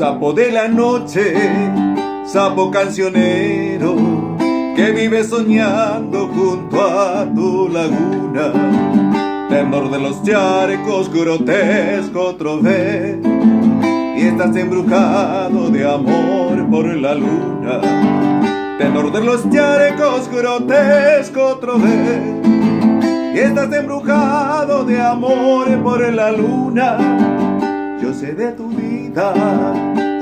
Sapo de la noche, sapo cancionero, que vive soñando junto a tu laguna. Tenor de los charcos, grotesco trovés, y estás embrujado de amor por la luna. Tenor de los charcos, grotesco trovés, y estás embrujado de amor por la luna. Yo sé de tu vida,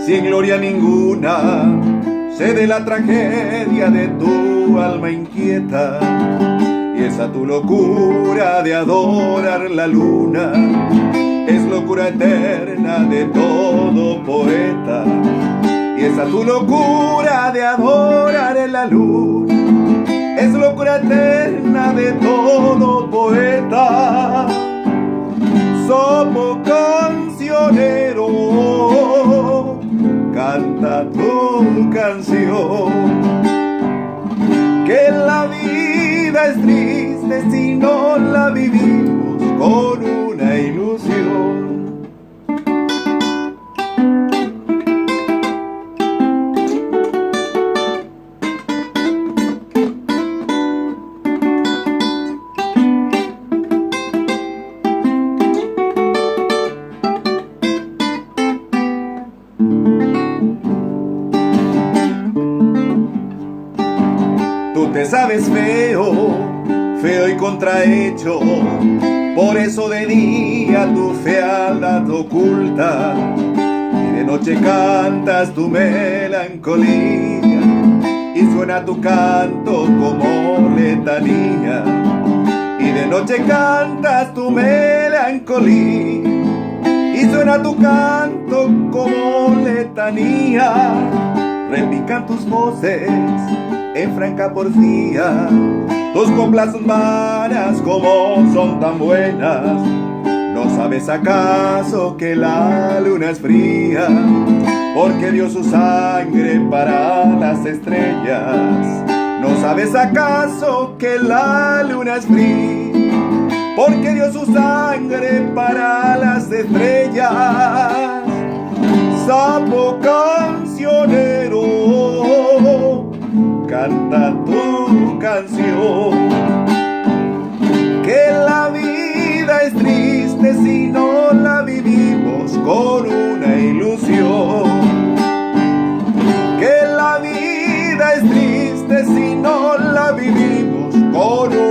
sin gloria ninguna, sé de la tragedia de tu alma inquieta, y esa tu locura de adorar la luna es locura eterna de todo poeta. Y esa tu locura de adorar la luna es locura eterna de todo poeta. Sapo cancionero, canta tu canción, que la vida es triste si no la vivimos con una ilusión. Tú te sabes feo, feo y contrahecho, por eso de día tu fealdad oculta, y de noche cantas tu melancolía, y suena tu canto como letanía. Y de noche cantas tu melancolía, y suena tu canto como letanía. Repican tus voces en franca porfía, tus coplas son vanas como son tan buenas. ¿No sabes acaso que la luna es fría, porque dio su sangre para las estrellas? ¿No sabes acaso que la luna es fría, porque dio su sangre para las estrellas? Sapo cancionero, canta tu canción, que la vida es triste si no la vivimos con una ilusión. Que la vida es triste si no la vivimos con una